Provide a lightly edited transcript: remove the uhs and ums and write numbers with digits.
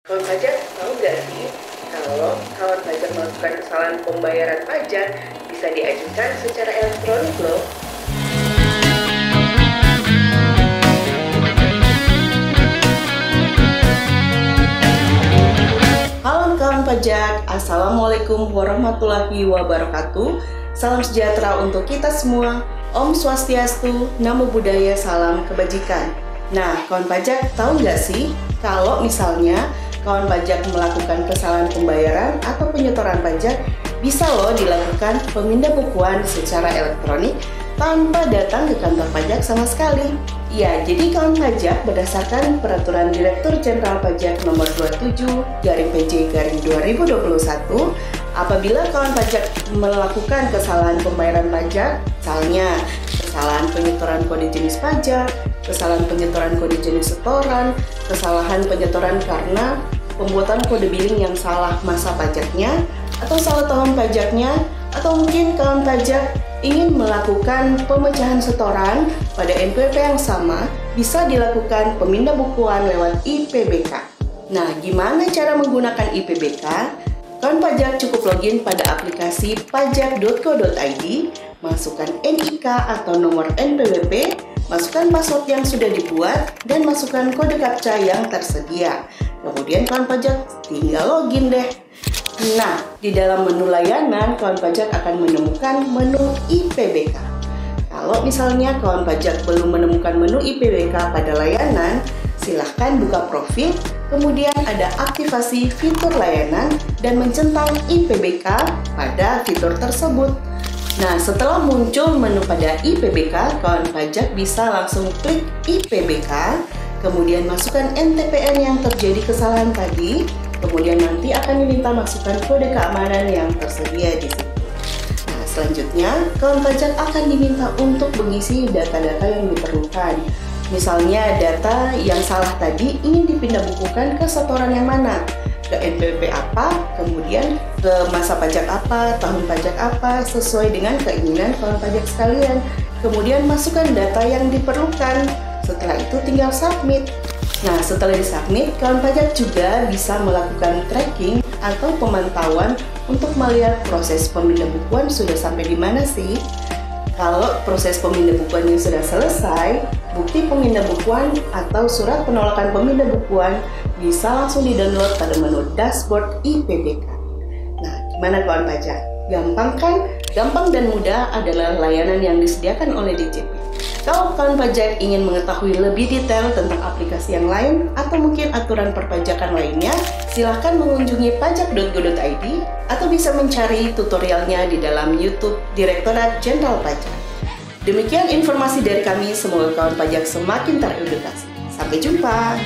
Kawan pajak tahu nggak sih kalau kawan pajak melakukan kesalahan pembayaran pajak bisa diajukan secara elektronik loh. Halo kawan pajak, Assalamualaikum warahmatullahi wabarakatuh. Salam sejahtera untuk kita semua. Om Swastiastu, Namo Buddhaya, salam kebajikan. Nah, kawan pajak tahu nggak sih kalau misalnya kawan pajak melakukan kesalahan pembayaran atau penyetoran pajak, bisa loh dilakukan pemindahan secara elektronik tanpa datang ke kantor pajak sama sekali. Ya, jadi kawan pajak berdasarkan Peraturan Direktur Jenderal Pajak Nomor 27/PJ/2021, apabila kawan pajak melakukan kesalahan pembayaran pajak, misalnya kesalahan penyetoran kode jenis pajak, kesalahan penyetoran kode jenis setoran, kesalahan penyetoran karena pembuatan kode billing yang salah masa pajaknya, atau salah tahun pajaknya, atau mungkin kawan pajak ingin melakukan pemecahan setoran pada NPWP yang sama, bisa dilakukan pemindahan lewat IPBK. Nah, gimana cara menggunakan IPBK? Kawan pajak cukup login pada aplikasi pajak.co.id, masukkan NIK atau nomor NPWP, masukkan password yang sudah dibuat, dan masukkan kode captcha yang tersedia. Kemudian kawan pajak tinggal login deh. Nah, di dalam menu layanan, kawan pajak akan menemukan menu IPBK. Kalau misalnya kawan pajak belum menemukan menu IPBK pada layanan, silahkan buka profil, kemudian ada aktivasi fitur layanan, dan mencentang IPBK pada fitur tersebut. Nah, setelah muncul menu pada IPBK, kawan pajak bisa langsung klik IPBK, kemudian masukkan NTPN yang terjadi kesalahan tadi, kemudian nanti akan diminta masukkan kode keamanan yang tersedia di situ. Nah, selanjutnya, kawan pajak akan diminta untuk mengisi data-data yang diperlukan. Misalnya, data yang salah tadi ingin dipindah bukukan ke setoran yang mana? Ke NPWP apa, kemudian ke masa pajak apa, tahun pajak apa, sesuai dengan keinginan kawan pajak sekalian. Kemudian masukkan data yang diperlukan. Setelah itu tinggal submit. Nah, setelah disubmit, kawan pajak juga bisa melakukan tracking atau pemantauan untuk melihat proses pemindahan sudah sampai di mana sih. Kalau proses pemindahan sudah selesai, bukti pemindahan atau surat penolakan pemindahan bisa langsung di-download pada menu dashboard IPBK. Nah, gimana kawan pajak? Gampang kan? Gampang dan mudah adalah layanan yang disediakan oleh DJP. Kalau kawan pajak ingin mengetahui lebih detail tentang aplikasi yang lain atau mungkin aturan perpajakan lainnya, silahkan mengunjungi pajak.go.id atau bisa mencari tutorialnya di dalam YouTube Direktorat Jenderal Pajak. Demikian informasi dari kami, semoga kawan pajak semakin teredukasi. Sampai jumpa!